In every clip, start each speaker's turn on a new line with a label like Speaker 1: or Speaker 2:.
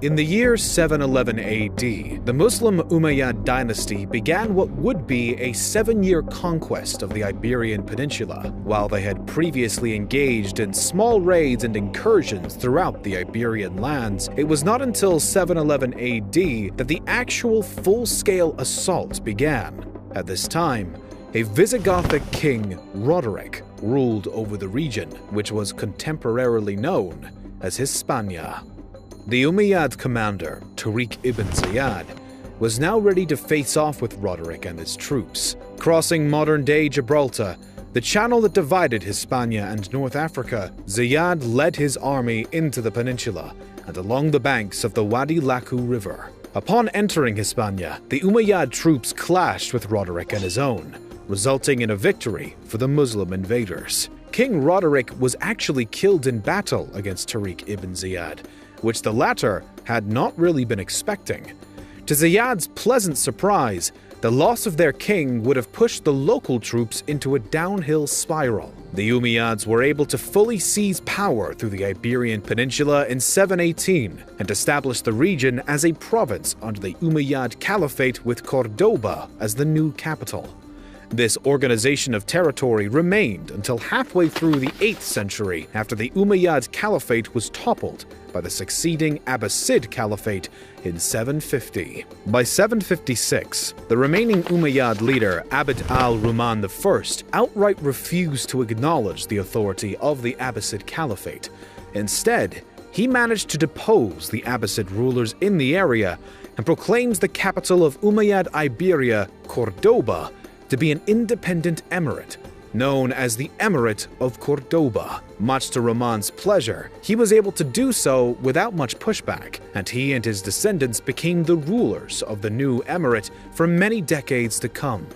Speaker 1: In the year 711 AD, the Muslim Umayyad dynasty began what would be a 7-year conquest of the Iberian Peninsula. While they had previously engaged in small raids and incursions throughout the Iberian lands, it was not until 711 AD that the actual full-scale assault began. At this time, a Visigothic king, Roderick, ruled over the region, which was contemporarily known as Hispania. The Umayyad commander, Tariq ibn Ziyad, was now ready to face off with Roderick and his troops. Crossing modern-day Gibraltar, the channel that divided Hispania and North Africa, Ziyad led his army into the peninsula and along the banks of the Wadi Laku River. Upon entering Hispania, the Umayyad troops clashed with Roderick and his own, resulting in a victory for the Muslim invaders. King Roderick was actually killed in battle against Tariq ibn Ziyad, which the latter had not really been expecting. To Ziyad's pleasant surprise, the loss of their king would have pushed the local troops into a downhill spiral. The Umayyads were able to fully seize power through the Iberian Peninsula in 718 and establish the region as a province under the Umayyad Caliphate with Cordoba as the new capital. This organization of territory remained until halfway through the 8th century, after the Umayyad Caliphate was toppled by the succeeding Abbasid Caliphate in 750. By 756, the remaining Umayyad leader, Abd al-Rahman I, outright refused to acknowledge the authority of the Abbasid Caliphate. Instead, he managed to depose the Abbasid rulers in the area and proclaims the capital of Umayyad Iberia, Cordoba, to be an independent emirate, known as the Emirate of Cordoba. Much to Rahman's pleasure, he was able to do so without much pushback, and he and his descendants became the rulers of the new emirate for many decades to come.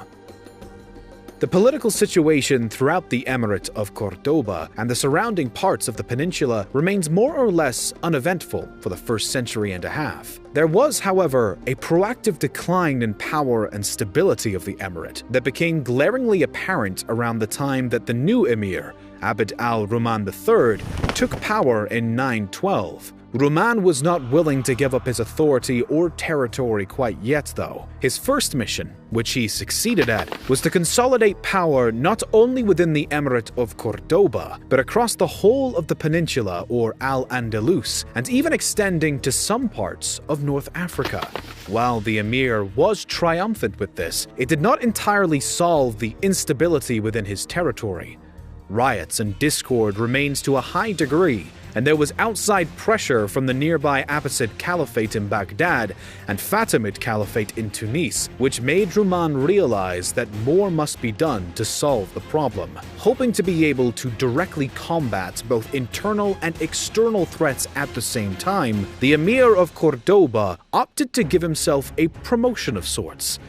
Speaker 1: The political situation throughout the Emirate of Cordoba and the surrounding parts of the peninsula remains more or less uneventful for the first century and a half. There was, however, a proactive decline in power and stability of the emirate that became glaringly apparent around the time that the new emir, Abd al-Rahman III, took power in 912. Rahman was not willing to give up his authority or territory quite yet, though. His first mission, which he succeeded at, was to consolidate power not only within the Emirate of Cordoba, but across the whole of the peninsula, or Al-Andalus, and even extending to some parts of North Africa. While the emir was triumphant with this, it did not entirely solve the instability within his territory. Riots and discord remained to a high degree, and there was outside pressure from the nearby Abbasid Caliphate in Baghdad and Fatimid Caliphate in Tunis, which made Rahman realize that more must be done to solve the problem. Hoping to be able to directly combat both internal and external threats at the same time, the Emir of Cordoba opted to give himself a promotion of sorts.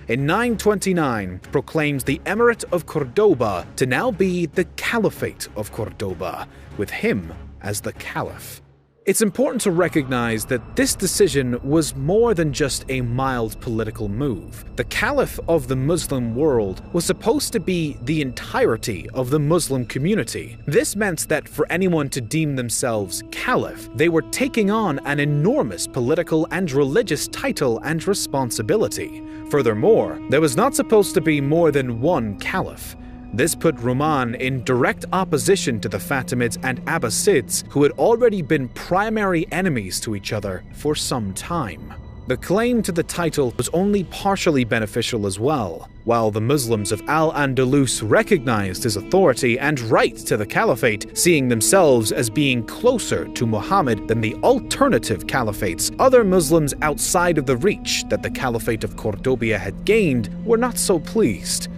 Speaker 1: In 929, proclaims the Emirate of Cordoba to now be the Caliphate of Cordoba, with him as the Caliph. It's important to recognize that this decision was more than just a mild political move. The Caliph of the Muslim world was supposed to be the entirety of the Muslim community. This meant that for anyone to deem themselves Caliph, they were taking on an enormous political and religious title and responsibility. Furthermore, there was not supposed to be more than one Caliph. This put Rahman in direct opposition to the Fatimids and Abbasids, who had already been primary enemies to each other for some time. The claim to the title was only partially beneficial as well. While the Muslims of Al-Andalus recognized his authority and right to the caliphate, seeing themselves as being closer to Muhammad than the alternative caliphates, other Muslims outside of the reach that the Caliphate of Cordoba had gained were not so pleased.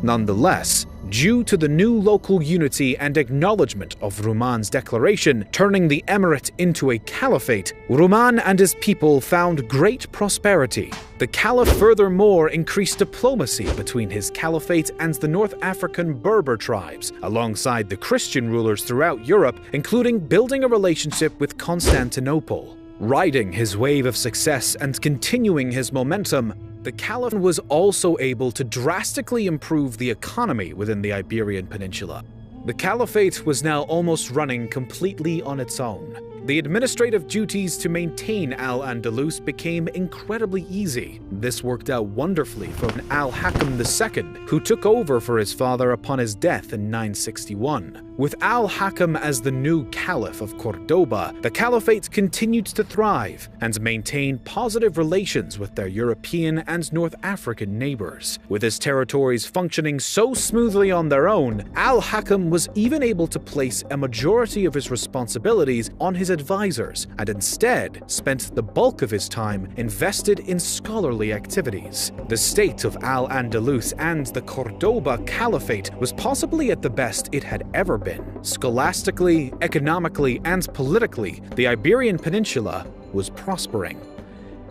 Speaker 1: Nonetheless, due to the new local unity and acknowledgement of Rahman's declaration, turning the emirate into a caliphate, Rahman and his people found great prosperity. The caliph furthermore increased diplomacy between his caliphate and the North African Berber tribes, alongside the Christian rulers throughout Europe, including building a relationship with Constantinople. Riding his wave of success and continuing his momentum, the Caliph was also able to drastically improve the economy within the Iberian Peninsula. The Caliphate was now almost running completely on its own. the administrative duties to maintain Al-Andalus became incredibly easy. This worked out wonderfully for Al-Hakam II, who took over for his father upon his death in 961. With Al-Hakam as the new Caliph of Cordoba, the Caliphate continued to thrive and maintain positive relations with their European and North African neighbors. With his territories functioning so smoothly on their own, Al-Hakam was even able to place a majority of his responsibilities on his advisors and instead spent the bulk of his time invested in scholarly activities. The state of Al-Andalus and the Cordoba Caliphate was possibly at the best it had ever been. Scholastically, economically, and politically, the Iberian Peninsula was prospering.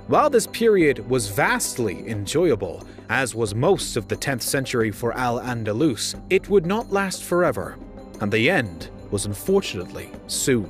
Speaker 1: While this period was vastly enjoyable, as was most of the 10th century for Al-Andalus, it would not last forever, and the end was unfortunately soon.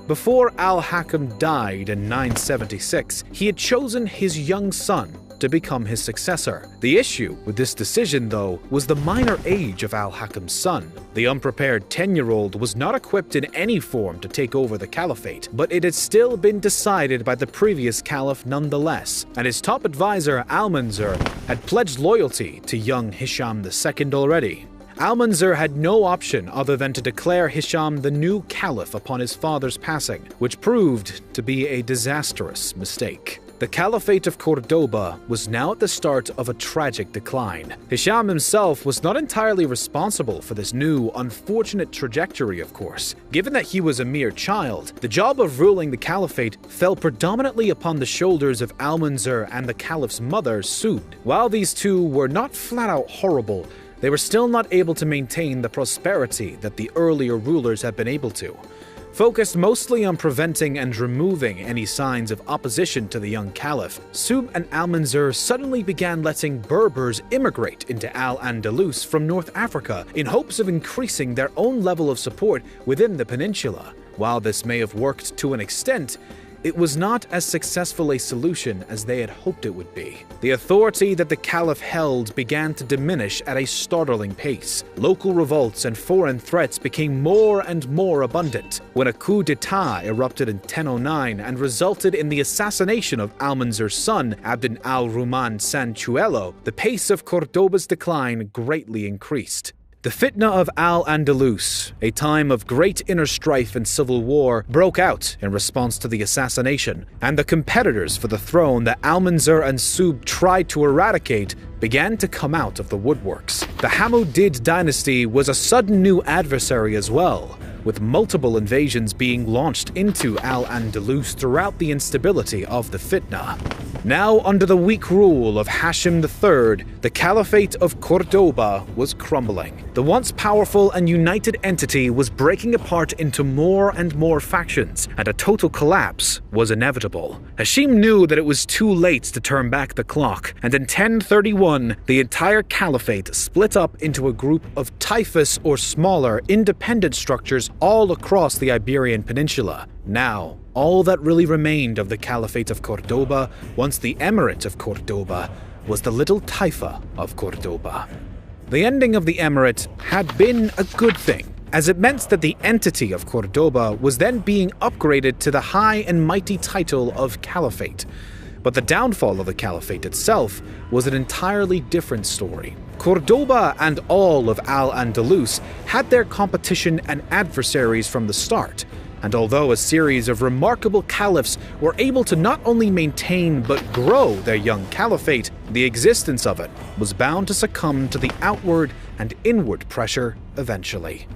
Speaker 1: Before Al-Hakam died in 976, he had chosen his young son to become his successor. The issue with this decision, though, was the minor age of Al-Hakam's son. The unprepared 10-year-old was not equipped in any form to take over the caliphate, but it had still been decided by the previous caliph nonetheless, and his top advisor Almanzor had pledged loyalty to young Hisham II already. Almanzor had no option other than to declare Hisham the new caliph upon his father's passing, which proved to be a disastrous mistake. The Caliphate of Cordoba was now at the start of a tragic decline. Hisham himself was not entirely responsible for this new, unfortunate trajectory, of course. Given that he was a mere child, the job of ruling the Caliphate fell predominantly upon the shoulders of Almanzor and the Caliph's mother, Sud. While these two were not flat-out horrible, they were still not able to maintain the prosperity that the earlier rulers had been able to. Focused mostly on preventing and removing any signs of opposition to the young caliph, Sub and Almanzor suddenly began letting Berbers immigrate into Al-Andalus from North Africa in hopes of increasing their own level of support within the peninsula. While this may have worked to an extent, it was not as successful a solution as they had hoped it would be. The authority that the caliph held began to diminish at a startling pace. Local revolts and foreign threats became more and more abundant. When a coup d'etat erupted in 1009 and resulted in the assassination of Almanzor's son, Abd al-Rahman Sanchuelo, the pace of Cordoba's decline greatly increased. The Fitna of Al-Andalus, a time of great inner strife and civil war, broke out in response to the assassination, and the competitors for the throne that Almanzor and Sub tried to eradicate began to come out of the woodworks. The Hamudid dynasty was a sudden new adversary as well, with multiple invasions being launched into Al-Andalus throughout the instability of the Fitna. Now under the weak rule of Hashim III, the Caliphate of Cordoba was crumbling. The once powerful and united entity was breaking apart into more and more factions, and a total collapse was inevitable. Hashim knew that it was too late to turn back the clock, and in 1031, the entire Caliphate split up into a group of taifas or smaller, independent structures all across the Iberian Peninsula. Now, all that really remained of the Caliphate of Cordoba, once the Emirate of Cordoba, was the little Taifa of Cordoba. The ending of the Emirate had been a good thing, as it meant that the entity of Cordoba was then being upgraded to the high and mighty title of Caliphate. But the downfall of the Caliphate itself was an entirely different story. Cordoba and all of Al-Andalus had their competition and adversaries from the start, and although a series of remarkable caliphs were able to not only maintain but grow their young caliphate, the existence of it was bound to succumb to the outward and inward pressure eventually.